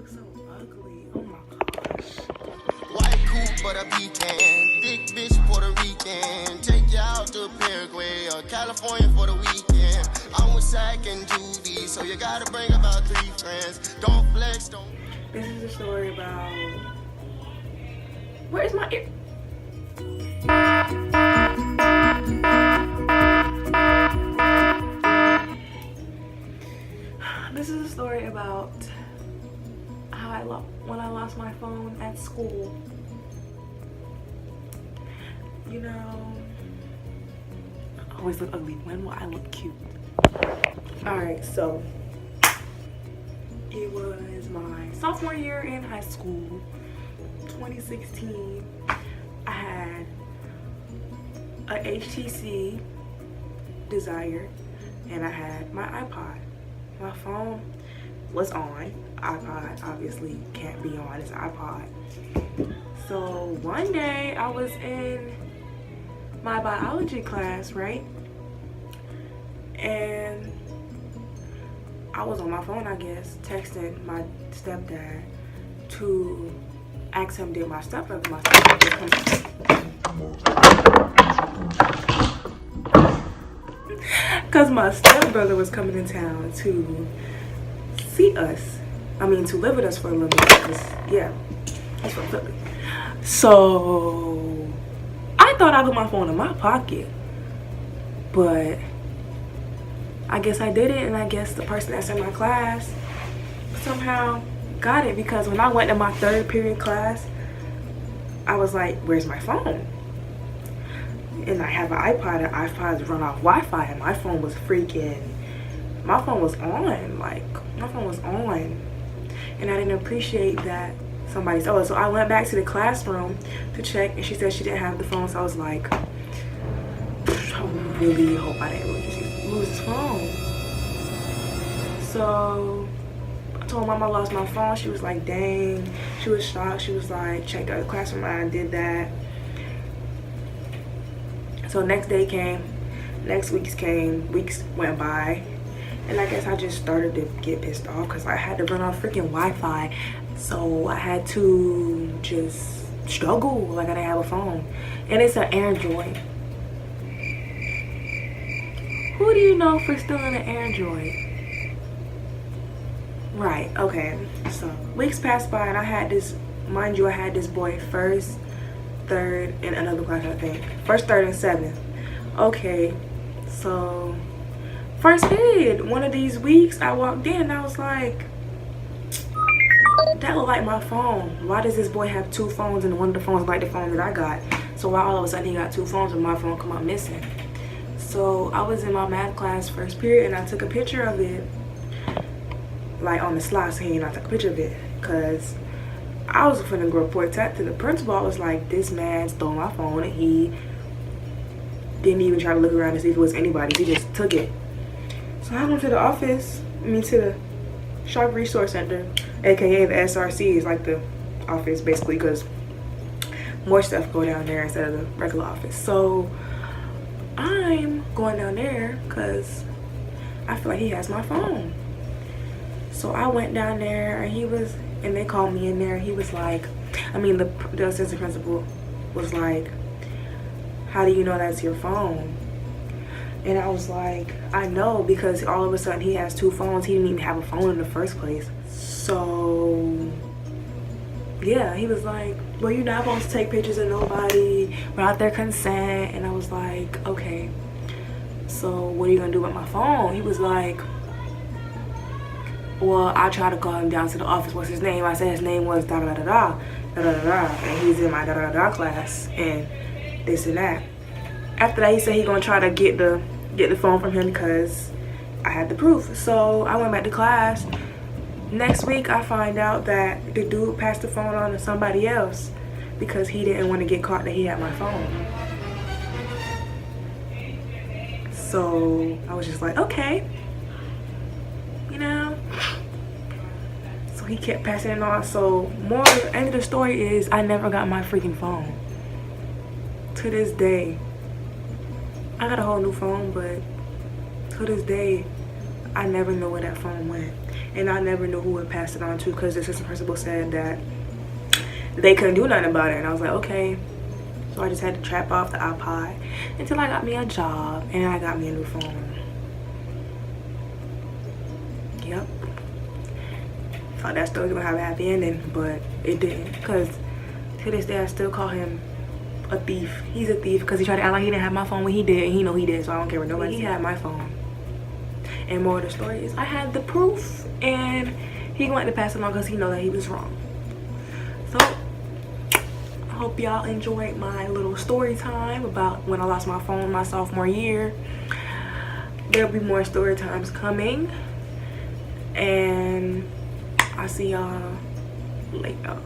look so ugly. Oh my gosh. White coupe but a pecan, big bitch Puerto Rican. Take you out to Paraguay or California for the weekend. I'm with Sack and Juvie, so you gotta bring about 3 friends. Don't flex, don't. This is a story about. Where's my ear? This is a story about how when I lost my phone at school. You know, I always look ugly. When will I look cute? Alright, so it was my sophomore year in high school, 2016. I had a HTC Desire and I had my iPod. My phone was on. iPod obviously can't be on, it's iPod. So one day I was in my biology class, right? And I was on my phone, I guess, texting my stepdad to ask him, did my stepbrother come? Because my stepbrother was coming in town to see us. I mean, to live with us for a little bit. Because, yeah, he's from Philly. So I thought I put my phone in my pocket. But I guess I did it, and I guess the person that's in my class somehow got it, because when I went to my 3rd period class, I was like, where's my phone? And I have an iPod, and iPods run off Wi-Fi, and my phone was on, like, my phone was on. And I didn't appreciate that somebody saw it. So I went back to the classroom to check, and she said she didn't have the phone. So I was like, I really hope I didn't lose this phone. So I told Mom I lost my phone. She was like, dang. She was shocked. She was like, checked out the classroom, and I did that. So next day came, next weeks came, weeks went by, and I guess I just started to get pissed off because I had to run off freaking Wi-Fi. So I had to just struggle like I didn't have a phone. And it's an Android. Who do you know for stealing an Android? Right, okay. So weeks passed by, and I had this, mind you, I had this boy 1st, 3rd, and another class, I think. 1st, 3rd, and 7th. Okay, so 1st period, one of these weeks, I walked in and I was like, that look like my phone. Why does this boy have 2 phones and one of the phones like the phone that I got? So why all of a sudden he got 2 phones and my phone come out missing? So I was in my math class 1st period, and I took a picture of it, like on the slide scene. I took a picture of it because I was finna go report that to the principal. I was like, this man stole my phone, and he didn't even try to look around to see if it was anybody. He just took it. So I went to the office, to the Sharp Resource Center, aka the SRC, is like the office basically, because more stuff go down there instead of the regular office. So I'm going down there because I feel like he has my phone. So I went down there, and they called me in there. He was like, the assistant principal was like, how do you know that's your phone? And I was like, I know, because all of a sudden he has 2 phones. He didn't even have a phone in the first place. So yeah, he was like, well, you're not supposed to take pictures of nobody without their consent. And I was like, okay, so what are you gonna do with my phone? He was like, well, I tried to call him down to the office. What's his name? I said his name was da da da da da da da, and he's in my da da da class and this and that. After that, he said he gonna try to get the phone from him because I had the proof. So I went back to class. Next week, I find out that the dude passed the phone on to somebody else because he didn't want to get caught that he had my phone. So I was just like, okay, you know. So he kept passing it on. So end of the story is I never got my freaking phone. To this day, I got a whole new phone, but to this day, I never know where that phone went. and I never knew who had passed it on to, because the assistant principal said that they couldn't do nothing about it. And I was like, okay. So I just had to trap off the iPod until I got me a job and I got me a new phone. Yep. Thought that story was gonna have a happy ending, but it didn't, because to this day I still call him a thief. He's a thief because he tried to act like he didn't have my phone when he did, and he know he did, so I don't care what nobody. He had my phone. And more of the story is I had the proof, and he wanted to pass it on because he know that he was wrong. So I hope y'all enjoyed my little story time about when I lost my phone my sophomore year. There'll be more story times coming, and I'll see y'all later.